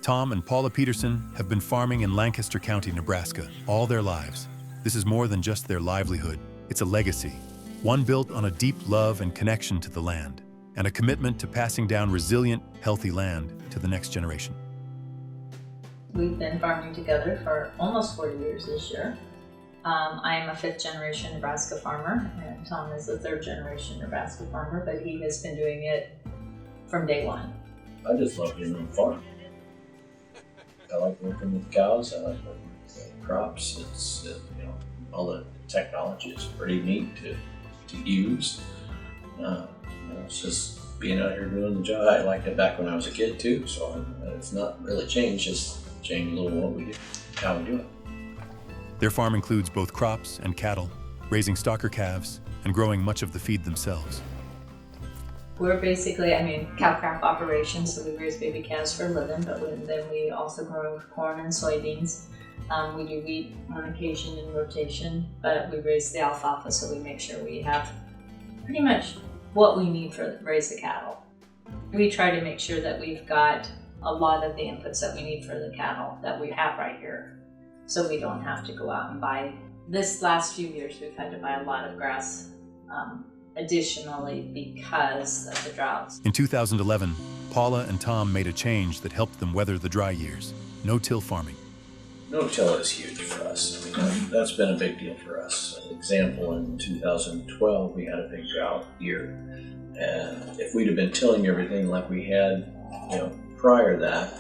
Tom and Paula Peterson have been farming in Lancaster County, Nebraska, all their lives. This is more than just their livelihood. It's a legacy, one built on a deep love and connection to the land, and a commitment to passing down resilient, healthy land to the next generation. We've been farming together for almost 40 years this year. I am a fifth-generation Nebraska farmer, and Tom is a third-generation Nebraska farmer, but he has been doing it from day one. I just love being on the farm. I like working with cows. I like working with crops. It's all the technology is pretty neat to use. It's just being out here doing the job. I liked it back when I was a kid too, so it's not really changed. Just changed a little what we do, how we do it. Their farm includes both crops and cattle, raising stocker calves and growing much of the feed themselves. We're basically, cow crop operations, so we raise baby calves for a living, but then we also grow corn and soybeans. We do wheat on occasion in rotation, but we raise the alfalfa, so we make sure we have pretty much what we need to raise the cattle. We try to make sure that we've got a lot of the inputs that we need for the cattle that we have right here, so we don't have to go out and buy. This last few years, we've had to buy a lot of grass additionally because of the droughts. In 2011, Paula and Tom made a change that helped them weather the dry years: no-till farming. No-till is huge for us. That's been a big deal for us. An example, in 2012, we had a big drought year. And if we'd have been tilling everything like we had, prior to that,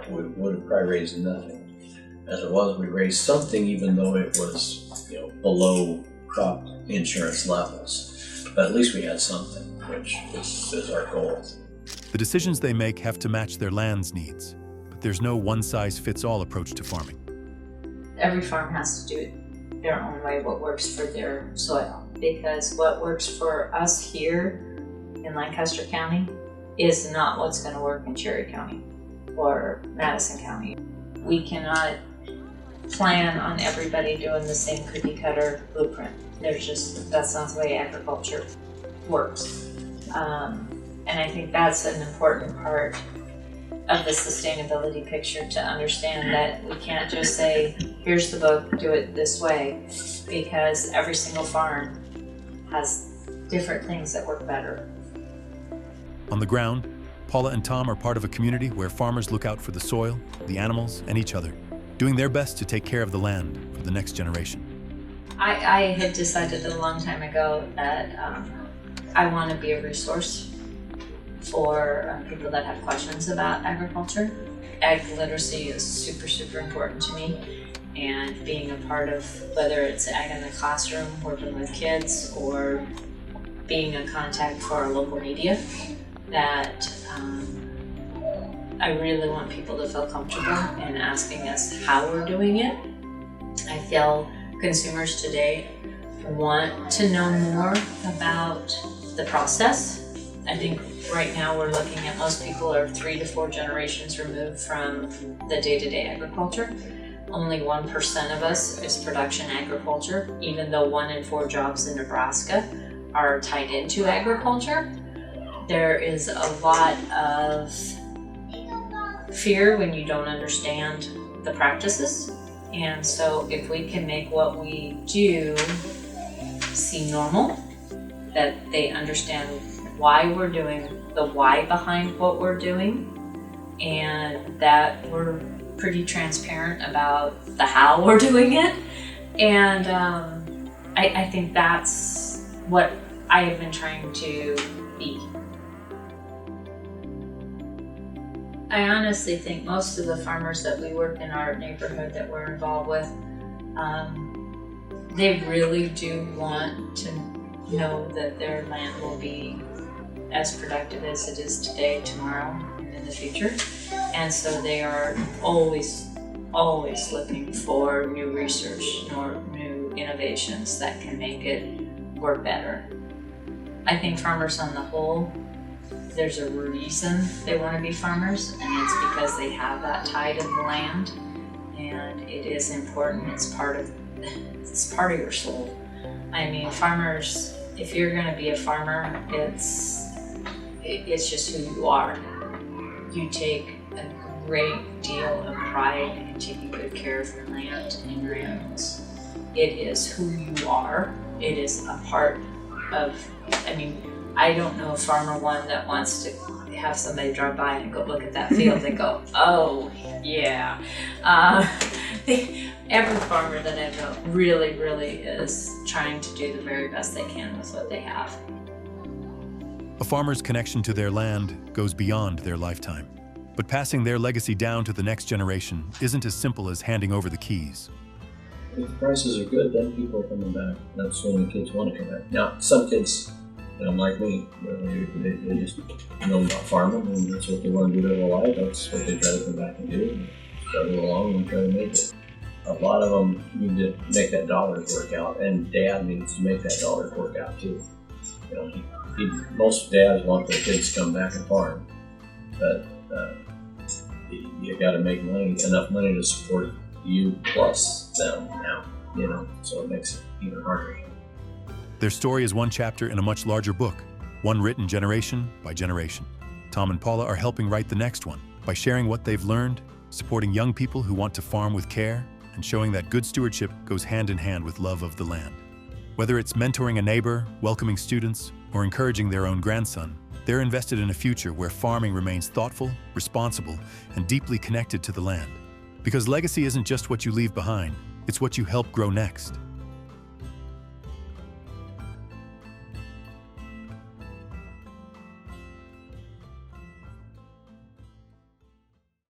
we would have probably raised nothing. As it was, we raised something even though it was, below crop insurance levels. But at least we had something, which is our goal. The decisions they make have to match their land's needs, but there's no one-size-fits-all approach to farming. Every farm has to do it their own way, what works for their soil. Because what works for us here in Lancaster County is not what's going to work in Cherry County or Madison County. We cannot plan on everybody doing the same cookie cutter blueprint. That's not the way agriculture works. And I think that's an important part of the sustainability picture, to understand that we can't just say, here's the book, do it this way, because every single farm has different things that work better. On the ground, Paula and Tom are part of a community where farmers look out for the soil, the animals, and each other, doing their best to take care of the land for the next generation. I had decided a long time ago that I want to be a resource for people that have questions about agriculture. Ag literacy is super, super important to me, and being a part of, whether it's ag in the classroom, working with kids, or being a contact for our local media, that I really want people to feel comfortable in asking us how we're doing it. I feel consumers today want to know more about the process. I think right now we're looking at, most people are 3 to 4 generations removed from the day-to-day agriculture. Only 1% of us is production agriculture, even though 1 in 4 jobs in Nebraska are tied into agriculture. There is a lot of fear when you don't understand the practices. And so if we can make what we do seem normal, that they understand why we're doing the why behind what we're doing, and that we're pretty transparent about the how we're doing it. And I think that's what I have been trying to be. I honestly think most of the farmers that we work in our neighborhood that we're involved with, they really do want to know that their land will be as productive as it is today, tomorrow, and in the future. And so they are always looking for new research or new innovations that can make it work better. I think farmers on the whole, there's a reason they want to be farmers, and it's because they have that tie to the land, and it is important. It's part of your soul. I mean, farmers, if you're going to be a farmer, it's just who you are. You take a great deal of pride in taking good care of your land and your animals. It is who you are. It is a part of, I don't know a farmer one that wants to have somebody drive by and go look at that field and go, oh, yeah. Every farmer that I know really, really is trying to do the very best they can with what they have. A farmer's connection to their land goes beyond their lifetime. But passing their legacy down to the next generation isn't as simple as handing over the keys. If the prices are good, then people are coming back. That's when the kids want to come back. Now, some kids, like me, they just know about farming, and that's what they want to do their whole life. That's what they try to come back and do, and struggle along and try to make it. A lot of them need to make that dollars work out, and Dad needs to make that dollars work out too. Most dads want their kids to come back and farm, but you got to make enough money to support you plus them now, so it makes it even harder. Their story is one chapter in a much larger book, one written generation by generation. Tom and Paula are helping write the next one by sharing what they've learned, supporting young people who want to farm with care, and showing that good stewardship goes hand in hand with love of the land. Whether it's mentoring a neighbor, welcoming students, or encouraging their own grandson, they're invested in a future where farming remains thoughtful, responsible, and deeply connected to the land. Because legacy isn't just what you leave behind, it's what you help grow next.